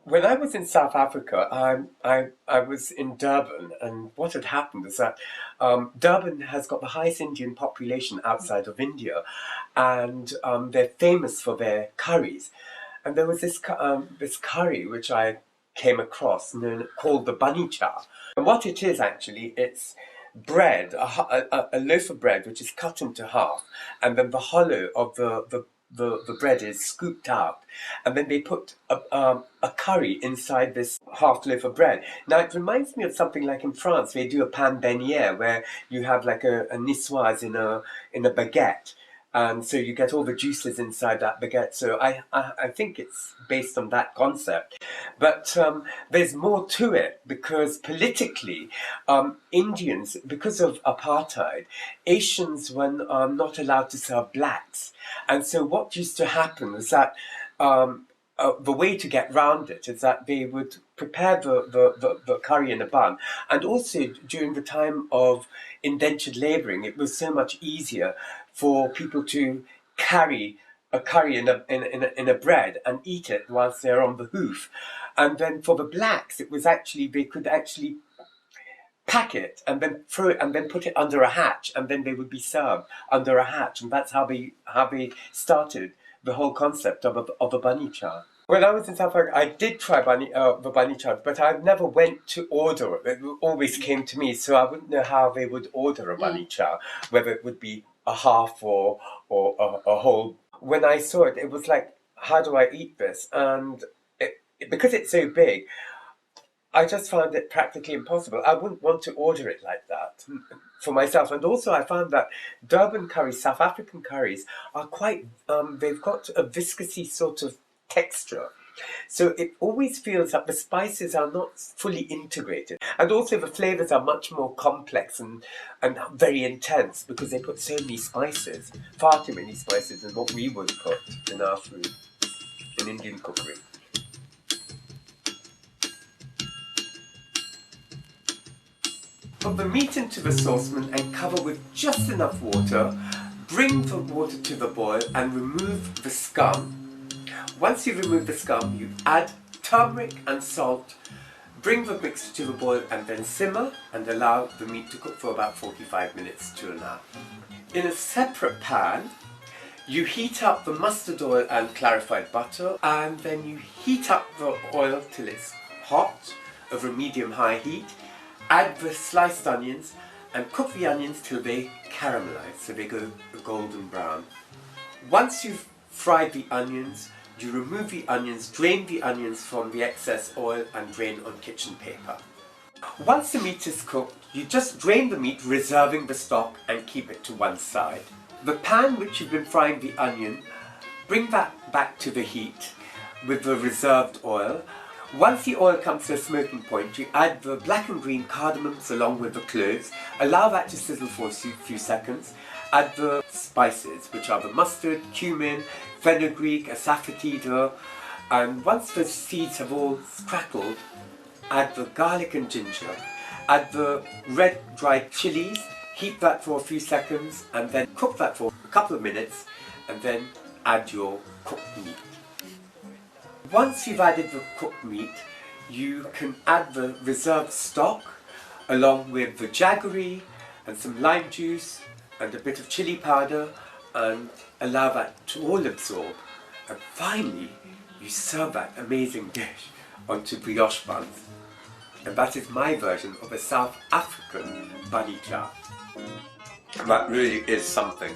When I was in South Africa, I was in Durban, and what had happened is that Durban has got the highest Indian population outside of India, and they're famous for their curries. And there was this curry which I came across called the bunny chow. And what it is actually, it's bread, a loaf of bread which is cut into half, and then the hollow of the bread is scooped out, and then they put a curry inside this half loaf of bread. Now it reminds me of something like in France they do a pain beignet where you have like a niçoise in a baguette. And so you get all the juices inside that baguette. So I think it's based on that concept. But there's more to it because politically, Indians, because of apartheid, Asians were not allowed to serve blacks. And so what used to happen was that the way to get round it is that they would prepare the curry in a bun. And also during the time of indentured labouring, it was so much easier for people to carry a curry in a bread and eat it whilst they're on the hoof. And then for the blacks, it was actually, they could actually pack it and then throw it and then put it under a hatch, and then they would be served under a hatch. And that's how they started the whole concept of a bunny chow. When I was in South Africa, I did try the bunny chow, but I never went to order it. It always came to me, so I wouldn't know how they would order a bunny chow, whether it would be a half or a whole. When I saw it, it was like, how do I eat this? And because it's so big, I just found it practically impossible. I wouldn't want to order it like that for myself. And also I found that Durban curries, South African curries, are quite, they've got a viscousy sort of texture. So it always feels that the spices are not fully integrated. And also the flavours are much more complex and very intense because they put so many spices, far too many spices than what we would put in our food, in Indian cookery. Put the meat into the saucepan and cover with just enough water. Bring the water to the boil and remove the scum. Once you remove the scum, you add turmeric and salt. Bring the mixture to the boil and then simmer and allow the meat to cook for about 45 minutes to an hour. In a separate pan, you heat up the mustard oil and clarified butter, and then you heat up the oil till it's hot over medium-high heat. Add the sliced onions and cook the onions till they caramelize, so they go golden brown. Once you've fried the onions, you remove the onions, drain the onions from the excess oil and drain on kitchen paper. Once the meat is cooked, you just drain the meat, reserving the stock, and keep it to one side. The pan which you've been frying the onion, bring that back to the heat with the reserved oil. Once the oil comes to a smoking point, you add the black and green cardamoms along with the cloves. Allow that to sizzle for a few seconds. Add the spices, which are the mustard, cumin, fenugreek, asafoetida, and once the seeds have all crackled, add the garlic and ginger. Add the red dried chilies, heat that for a few seconds, and then cook that for a couple of minutes, and then add your cooked meat. Once you've added the cooked meat, you can add the reserved stock along with the jaggery and some lime juice and a bit of chili powder, and allow that to all absorb. And finally, you serve that amazing dish onto brioche buns. And that is my version of a South African bunny chow. That really is something.